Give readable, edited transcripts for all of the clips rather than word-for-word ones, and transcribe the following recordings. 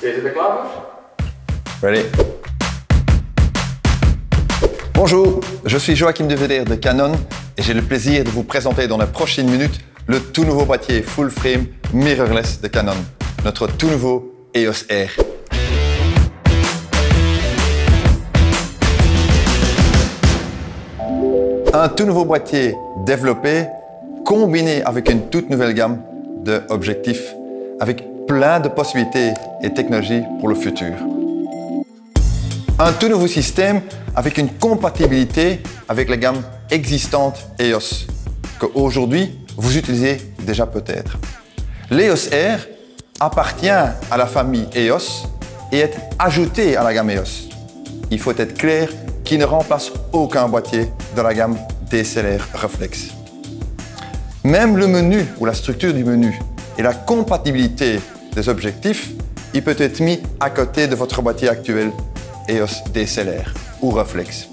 Ben je er klaar voor? Ready. Bonjour, je suis Joachim de Vedder de Canon et j'ai le plaisir de vous présenter dans les prochaines minutes le tout nouveau boîtier full frame mirrorless de Canon, notre tout nouveau EOS R. Un tout nouveau boîtier développé, combiné avec une toute nouvelle gamme d'objectifs, avec plein de possibilités et technologies pour le futur. Un tout nouveau système avec une compatibilité avec la gamme existante EOS, qu'aujourd'hui vous utilisez déjà peut-être. L'EOS R appartient à la famille EOS et est ajouté à la gamme EOS. Il faut être clair qu'il ne remplace aucun boîtier de la gamme DSLR Reflex. Même le menu ou la structure du menu et la compatibilité des objectifs, il peut être mis à côté de votre boîtier actuel EOS DSLR ou Reflex.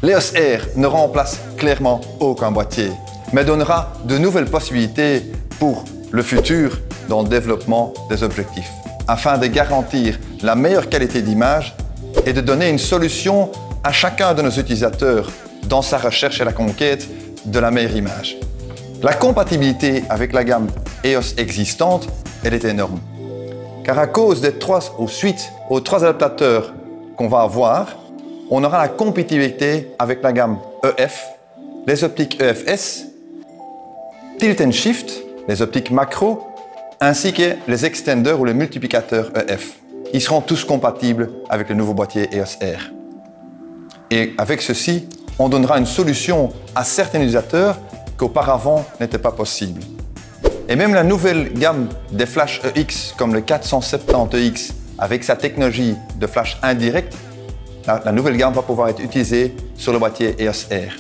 L'EOS R ne remplace clairement aucun boîtier, mais donnera de nouvelles possibilités pour le futur dans le développement des objectifs, afin de garantir la meilleure qualité d'image et de donner une solution à chacun de nos utilisateurs dans sa recherche et la conquête de la meilleure image. La compatibilité avec la gamme EOS existante, elle est énorme. Car à cause des suite aux trois adaptateurs qu'on va avoir, on aura la compatibilité avec la gamme EF, les optiques EFS, Tilt and Shift, les optiques macro, ainsi que les extenders ou les multiplicateurs EF. Ils seront tous compatibles avec le nouveau boîtier EOS R. Et avec ceci, on donnera une solution à certains utilisateurs qu'auparavant n'était pas possible. Et même la nouvelle gamme des flash EX comme le 470EX avec sa technologie de flash indirect, la nouvelle gamme va pouvoir être utilisée sur le boîtier EOS R.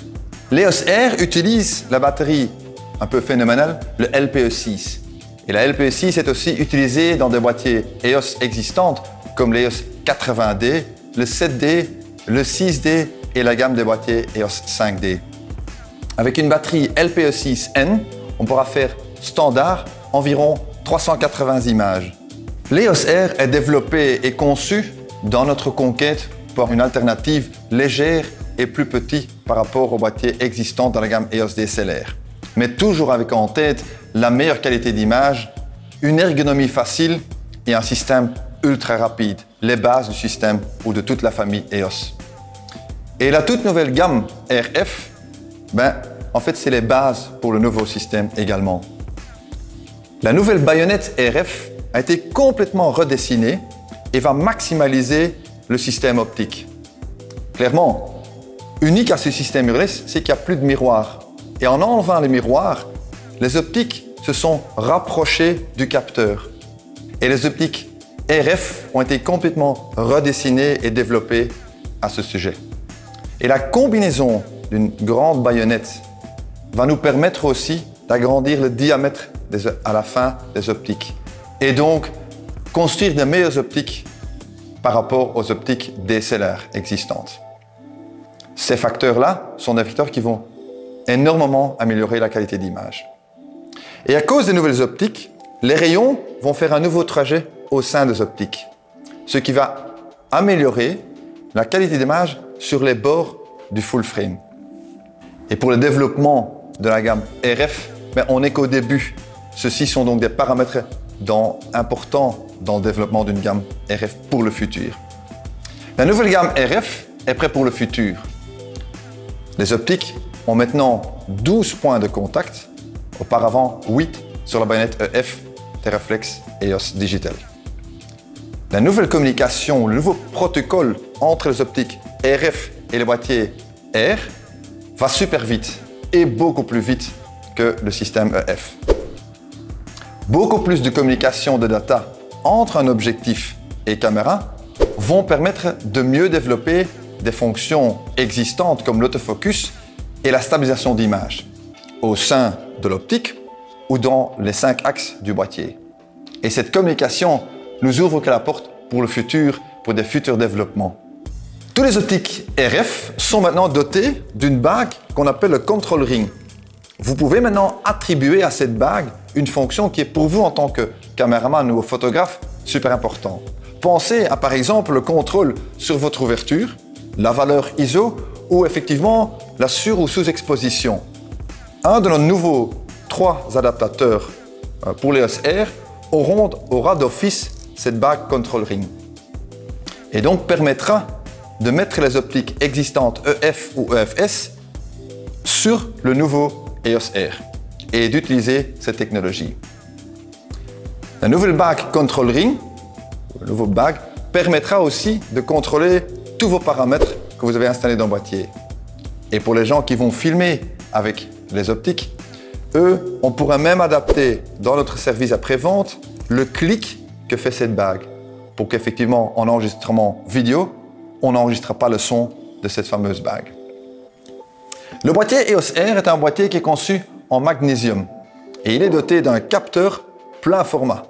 L'EOS R utilise la batterie un peu phénoménale, le LPE6. Et la LPE6 est aussi utilisée dans des boîtiers EOS existantes comme l'EOS 80D, le 7D, le 6D et la gamme des boîtiers EOS 5D. Avec une batterie LPE6N, on pourra faire standard environ 380 images. L'EOS R est développé et conçu dans notre conquête pour une alternative légère et plus petite par rapport aux boîtiers existants dans la gamme EOS DSLR. Mais toujours avec en tête la meilleure qualité d'image, une ergonomie facile et un système ultra rapide, les bases du système ou de toute la famille EOS. Et la toute nouvelle gamme RF, en fait c'est les bases pour le nouveau système également. La nouvelle baïonnette RF a été complètement redessinée et va maximaliser le système optique. Clairement, unique à ce système mirrorless, c'est qu'il n'y a plus de miroir. Et en enlevant les miroirs, les optiques se sont rapprochées du capteur. Et les optiques RF ont été complètement redessinées et développées à ce sujet. Et la combinaison d'une grande baïonnette va nous permettre aussi d'agrandir le diamètre à la fin des optiques. Et donc, construire de meilleures optiques par rapport aux optiques DSLR existantes. Ces facteurs-là sont des facteurs qui vont énormément améliorer la qualité d'image. Et à cause des nouvelles optiques, les rayons vont faire un nouveau trajet au sein des optiques, ce qui va améliorer la qualité d'image sur les bords du full frame. Et pour le développement de la gamme RF, on n'est qu'au début. Ceux-ci sont donc des paramètres importants dans le développement d'une gamme RF pour le futur. La nouvelle gamme RF est prête pour le futur. Les optiques ont maintenant 12 points de contact, auparavant 8 sur la baïonnette EF des Reflex EOS Digital. La nouvelle communication, le nouveau protocole entre les optiques RF et les boîtiers R va super vite et beaucoup plus vite que le système EF. Beaucoup plus de communication de data entre un objectif et caméra vont permettre de mieux développer des fonctions existantes comme l'autofocus et la stabilisation d'image au sein de l'optique ou dans les 5 axes du boîtier. Et cette communication nous ouvre la porte pour le futur, pour des futurs développements. Tous les optiques RF sont maintenant dotés d'une bague qu'on appelle le Control Ring. Vous pouvez maintenant attribuer à cette bague une fonction qui est pour vous en tant que caméraman ou photographe super important. Pensez à par exemple le contrôle sur votre ouverture, la valeur ISO ou effectivement la sur- ou sous-exposition. Un de nos nouveaux 3 adaptateurs pour l'EOS R aura d'office cette bague Control Ring et donc permettra de mettre les optiques existantes EF ou EFS sur le nouveau EOS R et d'utiliser cette technologie. La nouvelle bague Control Ring, le nouveau bague, permettra aussi de contrôler tous vos paramètres que vous avez installés dans le boîtier. Et pour les gens qui vont filmer avec les optiques, eux, on pourra même adapter dans notre service après-vente le clic que fait cette bague pour qu'effectivement, en enregistrement vidéo, on n'enregistrera pas le son de cette fameuse bague. Le boîtier EOS R est un boîtier qui est conçu en magnésium et il est doté d'un capteur plein format,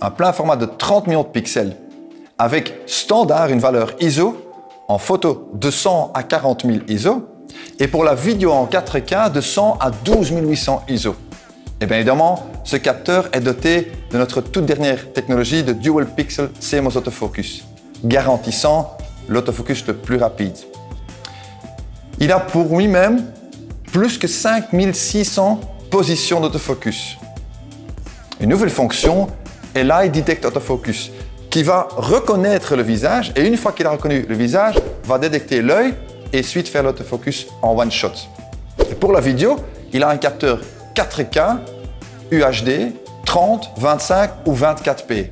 un plein format de 30 millions de pixels avec standard une valeur ISO en photo de 100 à 40 000 ISO et pour la vidéo en 4K de 100 à 12 800 ISO. Et bien évidemment, ce capteur est doté de notre toute dernière technologie de Dual Pixel CMOS Autofocus, garantissant l'autofocus le plus rapide. Il a pour lui-même plus que 5600 positions d'autofocus. Une nouvelle fonction est l'Eye Detect Autofocus, qui va reconnaître le visage et une fois qu'il a reconnu le visage, va détecter l'œil et ensuite faire l'autofocus en one shot. Et pour la vidéo, il a un capteur 4K, UHD, 30, 25 ou 24p.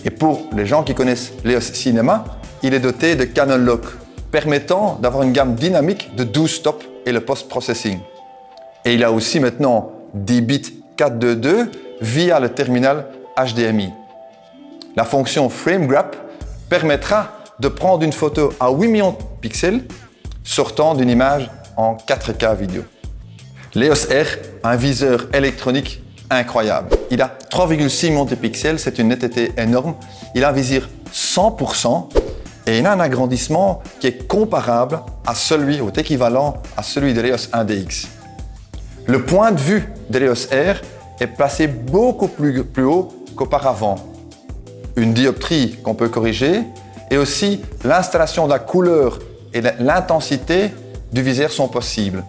Et pour les gens qui connaissent l'EOS Cinema, il est doté de Canon Lock, permettant d'avoir une gamme dynamique de 12 stops et le post-processing. Et il a aussi maintenant 10 bits 422 via le terminal HDMI. La fonction Frame Grab permettra de prendre une photo à 8 millions de pixels sortant d'une image en 4K vidéo. L'EOS R a un viseur électronique incroyable. Il a 3,6 millions de pixels, c'est une netteté énorme. Il a un viseur 100% et il a un agrandissement qui est comparable à celui, ou équivalent à celui de l'EOS 1DX. Le point de vue de l'EOS R est placé beaucoup plus haut qu'auparavant. Une dioptrie qu'on peut corriger et aussi l'installation de la couleur et l'intensité du viseur sont possibles.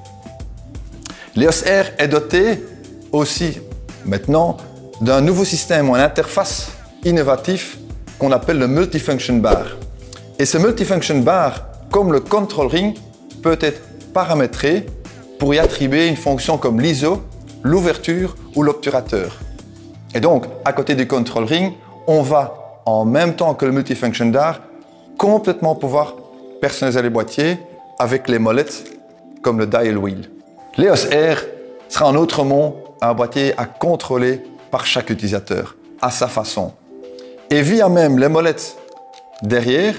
L'EOS R est doté aussi maintenant d'un nouveau système ou une interface innovatif qu'on appelle le Multifunction Bar. Et ce Multifunction Bar, comme le Control Ring, peut être paramétré pour y attribuer une fonction comme l'ISO, l'ouverture ou l'obturateur. Et donc, à côté du Control Ring, on va, en même temps que le Multifunction Bar, complètement pouvoir personnaliser les boîtiers avec les molettes comme le Dial Wheel. L'EOS R sera en autre mot un boîtier à contrôler par chaque utilisateur, à sa façon. Et via même les molettes derrière,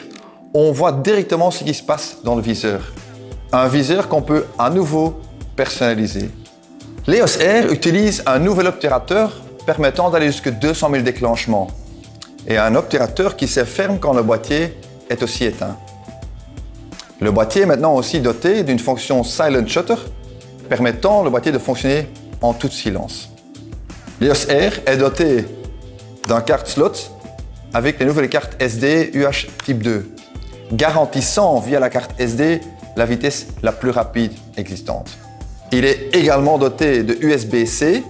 on voit directement ce qui se passe dans le viseur. Un viseur qu'on peut à nouveau personnaliser. L'EOS R utilise un nouvel obturateur permettant d'aller jusqu'à 200 000 déclenchements et un obturateur qui se ferme quand le boîtier est aussi éteint. Le boîtier est maintenant aussi doté d'une fonction Silent Shutter permettant le boîtier de fonctionner en tout silence. L'EOS R est doté d'un carte slot avec les nouvelles cartes SD UH Type 2, garantissant via la carte SD la vitesse la plus rapide existante. Il est également doté de USB-C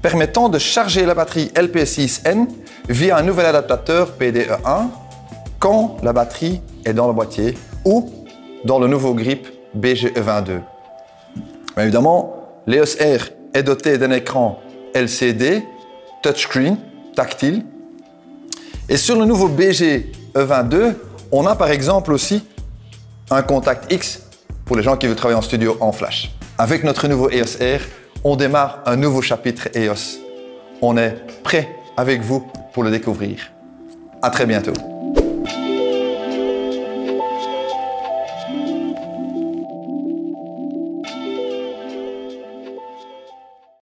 permettant de charger la batterie LP6N via un nouvel adaptateur PDE1 quand la batterie est dans le boîtier ou dans le nouveau grip BGE22. Mais évidemment, l'EOS R est doté d'un écran LCD, touchscreen, tactile. Et sur le nouveau BGE22, on a par exemple aussi un contact X pour les gens qui veulent travailler en studio en flash. Avec notre nouveau EOS R, on démarre un nouveau chapitre EOS. On est prêt avec vous pour le découvrir. À très bientôt.